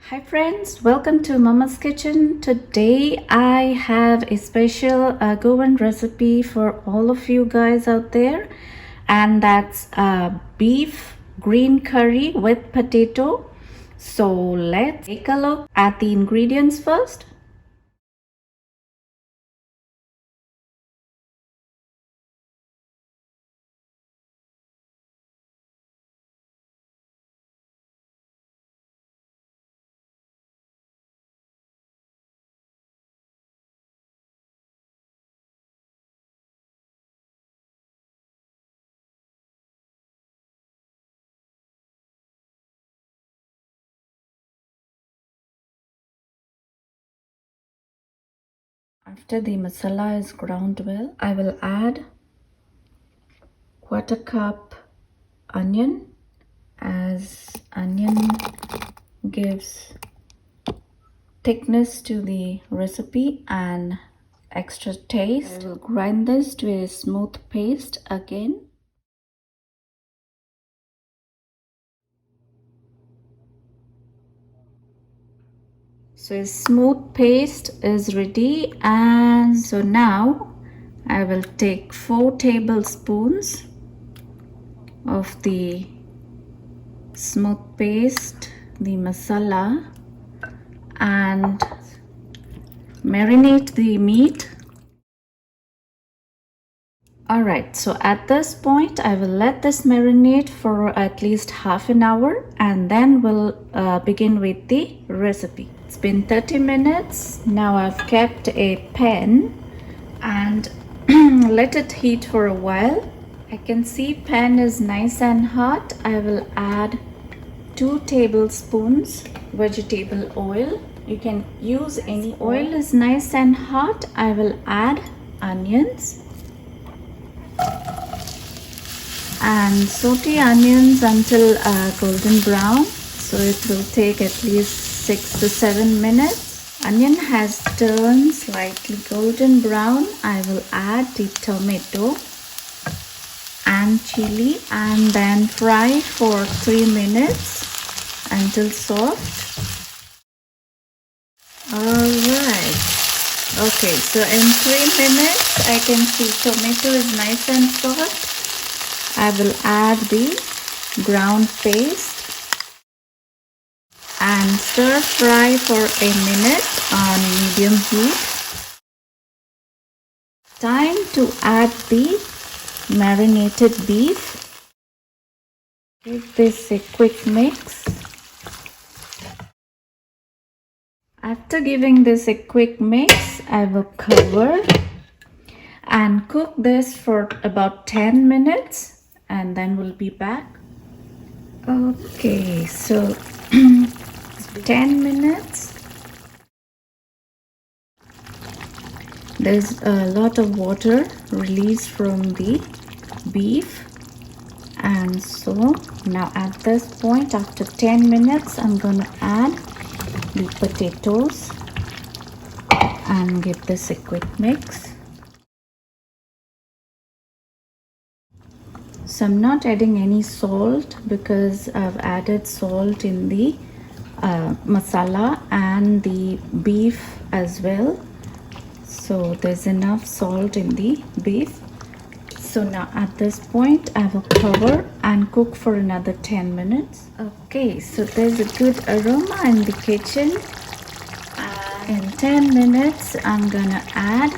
Hi friends, welcome to Mama's Kitchen. Today I have a special Goan recipe for all of you guys out there, and that's beef green curry with potato. So let's take a look at the ingredients first. After the masala is ground well, I will add quarter cup onion, as onion gives thickness to the recipe and extra taste. I will grind this to a smooth paste again. So a smooth paste is ready, and so now I will take 4 tablespoons of the smooth paste, the masala, and marinate the meat. Alright, so at this point I will let this marinate for at least half an hour, and then we'll begin with the recipe. It's been 30 minutes. Now I've kept a pan and let it heat for a while. I can see pan is nice and hot. I will add 2 tablespoons vegetable oil. You can use any oil. Is nice and hot. I will add onions and saute onions until golden brown. So it will take at least 6 to 7 minutes. Onion has turned slightly golden brown. I will add the tomato and chili and then fry for 3 minutes until soft. Alright. Okay, so in 3 minutes I can see tomato is nice and soft. I will add the ground paste and stir fry for a minute on medium heat. Time to add the marinated beef. Give this a quick mix. After giving this a quick mix, I will cover and cook this for about 10 minutes, and then we'll be back. Okay, so 10 minutes. There's a lot of water released from the beef, and so now at this point, after 10 minutes, I'm gonna add the potatoes and give this a quick mix. So I'm not adding any salt because I've added salt in the masala and the beef as well. So there's enough salt in the beef. So now at this point I will cover and cook for another 10 minutes. Okay, so there's a good aroma in the kitchen. In 10 minutes I'm gonna add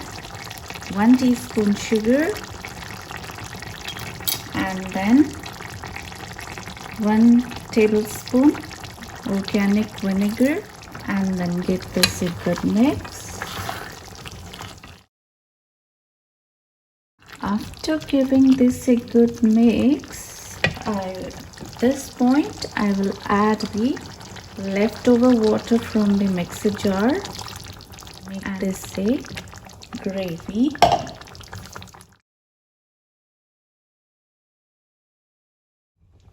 1 teaspoon sugar and then 1 tablespoon organic vinegar, and then give this a good mix. After giving this a good mix, at this point I will add the leftover water from the mixer jar. Make this a gravy.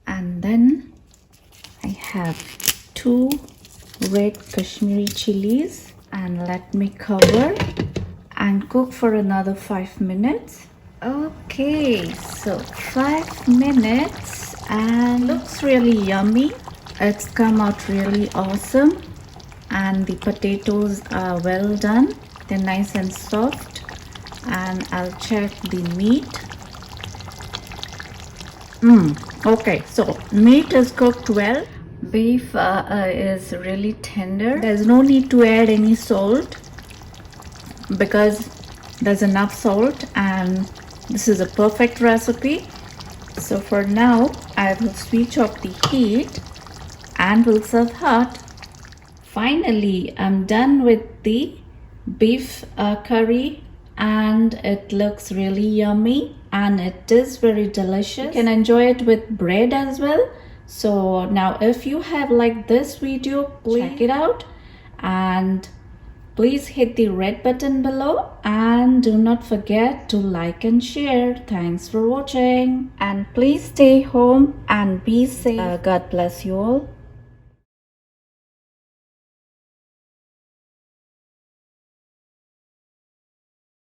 And then I have 2 red Kashmiri chilies, and let me cover and cook for another 5 minutes. Okay, so 5 minutes and looks really yummy. It's come out really awesome. and the potatoes are well done. They're nice and soft. And I'll check the meat. Okay, so meat is cooked well. Beef is really tender. There's no need to add any salt because there's enough salt, and this is a perfect recipe. So for now, I will switch off the heat and will serve hot. Finally, I'm done with the beef curry, and it looks really yummy and it is very delicious. You can enjoy it with bread as well. So now if you have liked this video, please check it out and please hit the red button below, and do not forget to like and share. Thanks for watching, and please stay home and be safe. God bless you all.